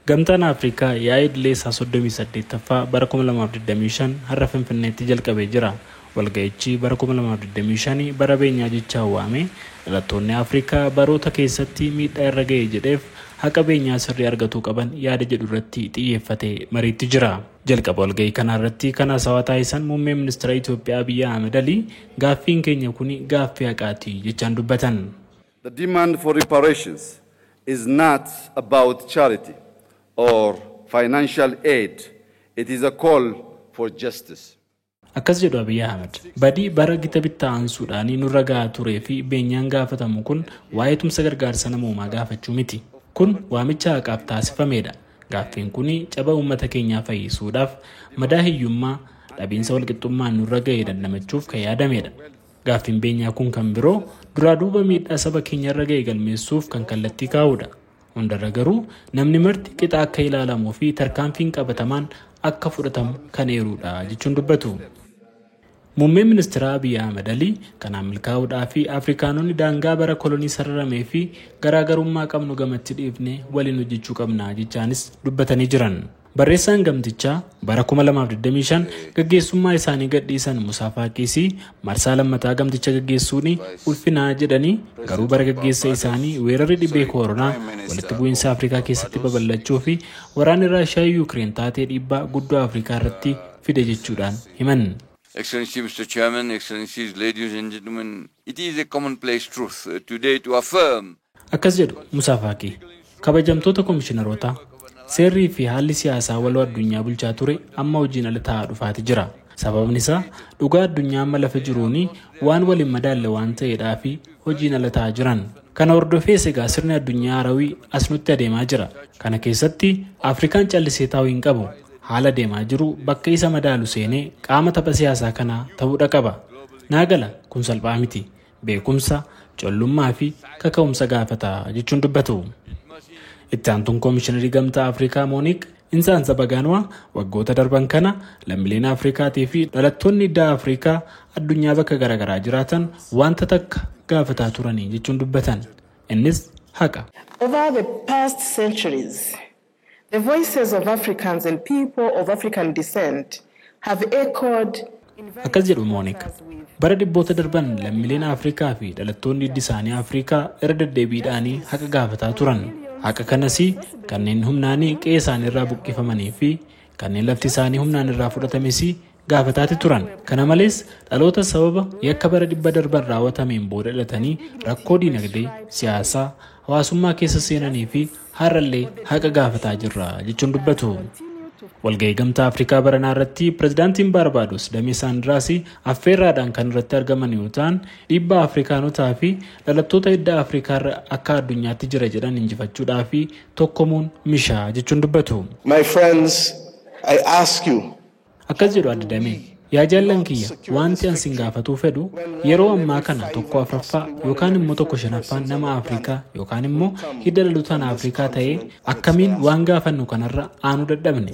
Gamtaan Afrikaa yaa'ii idilee isaa 38ffaa bara 2025 har'a Finfinneetti jalqabee jira. Walga'ichi bara 2025 bara beenyaa jechaa waame dhalattoonni Afrikaa baroota keessatti miidhaa irra ga'ee jedheef haqa beenyaa sirrii argatuu qaban yaada jedhu irratti xiyyeeffatee mariitti jira. Jalqaba walga'ii kana irratti kan haasawaa taasisan muummee ministeera Itoophiyaa Abiy Ahmed Ali gaaffiin keenya kun gaaffii haqaati jechaan dubbatan. The demand for reparations is not about charity or financial aid. It is a call for justice. Akkas jedhu Abiy Ahmed badii bara gita bittaa'ansuudhaan nurra gahaa turee fi beenyaan gaafatamu kun waa'ee tumsa gargaarsa namoomaa gaafachuu miti. Kun waamicha haqaaf taasifamedha. Gaaffiin kun caba uummata keenyaa fayyisuudhaaf madaa hiyyummaa dhabiinsa walqixxummaan nurra ga'ee dandamachuuf kan yaadamedha. Gaaffiin beenyaa kun kan biroo duraa duuba miidhaa saba keenya irra ga'ee galmeessuuf kan kallattii kaa'udha. Hundarra garuu namni marti qixa akka ilaalamuu fi tarkaanfiin qabatamaan akka fudhatamu kan eerudha jechuun dubbatu. Muummeen ministeera Abiy Ahmed Ali kanaan milkaa'uudhaa fi Afrikaanonni daangaa bara kolonii sararamee fi garaagarummaa qabnu gamatti dhiifne waliin hojjechuu qabna jechaanis dubbatanii jiran. Barreessaan gamtichaa bara 2025 gaggeessummaa isaanii gadhiisan Musaa Faaqiis marsaa lammataa gamticha gaggeessuun ulfinaa jedhanii garuu bara gaggeessa isaanii weerarri dhibee koronaa walitti bu'iinsa Afrikaa keessatti babal'achuu fi waraanni Raashiyaa Yuukireen taatee dhiibbaa guddoo Afrikaa irratti fide jechuudhaan himan. Excellency Mr. Chairman, Excellencies, ladies and gentlemen, it is a commonplace truth today to affirm. Akkas jedhu Musaa Faaqii kabajamtoota komishiinaroota seerrii fi haalli siyaasaa waloo addunyaa bulchaa ture amma hojiin ala ta'aa dhufaati jira. Sababni isaa dhugaa addunyaa amma lafa jiruuni waan waliin madaalle waan ta'eedhaa fi hojiin ala ta'aa jiran. Kana hordofee egaa sirni addunyaa harawii as nutti adeemaa jira. Kana keessatti Afrikaan callisee taa'uu hin qabu. Haala deemaa jiru bakka isa madaalu seenee qaama tapha siyaasaa kanaa ta'uudha qaba. Naagala kun salphaa miti. Beekumsa, collummaa fi kaka'umsa gaafata jechuun dubbatu. Itti aantuun Koomishiinarii Gamtaa Afrikaa Moonik Insaansa Bagaanwaa waggoota darban kana lammiileen Afrikaatii fi dhalattoonni iddaa Afrikaa addunyaa bakka garaagaraa jiraatan wanta takka gaafataa turanii jechuun dubbatan. Innis haqa. Over the past centuries, the voices of Africans and people of African descent have echoed. Akkas jedhu Moonik. Bara dhibboota darban lammiileen Afrikaa fi dhalattoonni iddi isaanii Afrikaa irra deddeebiidhaan haqa gaafataa turan. Haqa kanas kanneen humnaanii qe'ee isaanii irraa buqqifamanii fi kanneen lafti isaanii humnaan irraa fudhatames gaafataati turan. Kana malees dhaloota sababa yakka bara dhibba darban raawwatameen booda dhalatanii rakkoo diinagdee, siyaasaa, hawaasummaa keessa seenanii fi har'allee haqa gaafataa jirra jechuun dubbatu. Walga'ii Gamtaa Afrikaa baranaa irratti pirezidaantiin Baarbaados Damee Saandiraas affeerraadhaan kan irratti argaman yoo ta'an dhiibbaa Afrikaanotaa fi dhalattoota iddaa Afrikaa akka addunyaatti jira jedhan injifachuudhaa fi tokkomuun mishaa jechuun dubbatu. My friends, I ask you. Akkas jedhu adda Damee. Yaa jaallan kiyya wanti an sin gaafatuu fedhu yeroo ammaa kana tokko afraffaa yookaan immoo tokko shanaffaan nama Afrikaa yookaan immoo hidda dhalootaan Afrikaa ta'ee akkamiin waan gaafannu kanarra aanuu dadhabne.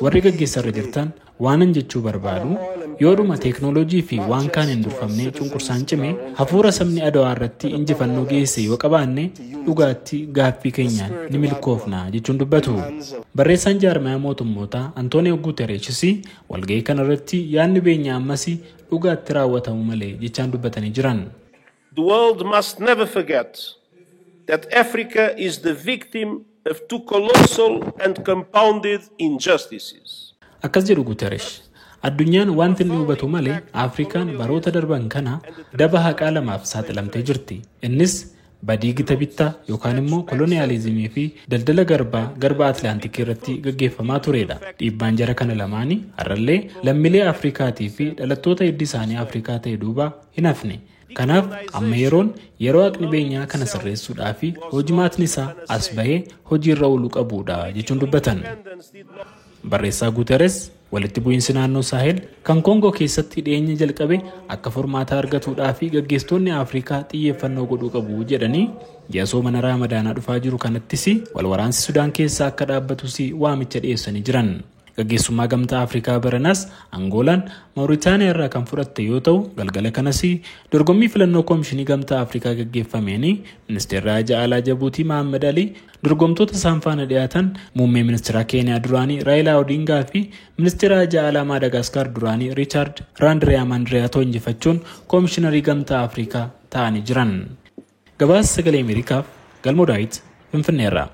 Warri gaggeessarra jirtan waanan jechuu barbaadu yoodhuma teeknooloojii fi waan kaan hin durfamne cunqursaan cime hafuura sabni Adawaa irratti injifannoo geesse yoo qabaanne dhugaatti gaaffii keenyaan ni milkoofna jechuun dubbatu. Barreessaan jaarmayaa mootummootaa Antooniyoo Guutereeshis walga'ii kana irratti yaadni beenyaa ammas dhugaatti raawwatamu malee jechaan dubbatanii jiran. The world must never forget that Africa is the victim of two colossal and compounded injustices. Akkas jedhu Guutereesh. Addunyaan wanti inni hubatu malee Afrikaan baroota darban kana daba haqaa lamaaf saaxilamtee jirti. Innis badii gita bittaa yookaan immoo koloniyaalizimii fi daldala garba Atlaantikii irratti gaggeeffamaa turedha. Dhiibbaan jara kana lamaanii har'allee lammiilee Afrikaatii fi dhalattoota hiddi isaanii Afrikaa ta'e duuba hin hafne. Kanaaf amma yeroo haqni beenyaa kana sirreessuudhaa fi hojimaatni isaa as bahee hojiirra ooluu qabuudha jechuun dubbatan. Barreessaa Guuteres walitti bu'iinsi naannoo Saahel kan Koongoo keessatti dhiyeenya jalqabe akka furmaata argatuudhaa fi gaggeessitoonni Afrikaa xiyyeeffannoo godhuu qabu jedhanii ji'a mana Ramadaanaa dhufaa jiru kanattis wal waraansi Sudaan keessa akka dhaabbatus waamicha dhiyeessanii jiran. Gaggeessummaa gamtaa Afrikaa baranas Angoolaan Maawuritaaniyaa irraa kan fudhatte yoo ta'u galgala kanas dorgommii filannoo Koomishinii Gamtaa Afrikaa gaggeeffameen Ministeerri Haajaa Alaa Jabuutii Mohaammed Ali dorgomtoota isaan faana dhiyaatan muummee ministeera Keeniyaa duraanii Raayilaa Odingaa fi ministeera Haajaa Alaa Maadaagaskar duraanii Riichaard Raandriyaamandriyaatoo injifachuun Koomishiinarii Gamtaa Afrikaa ta'anii jiran. Gabaasa Sagalee Ameerikaaf Galmoo Daawit Finfinneerraa.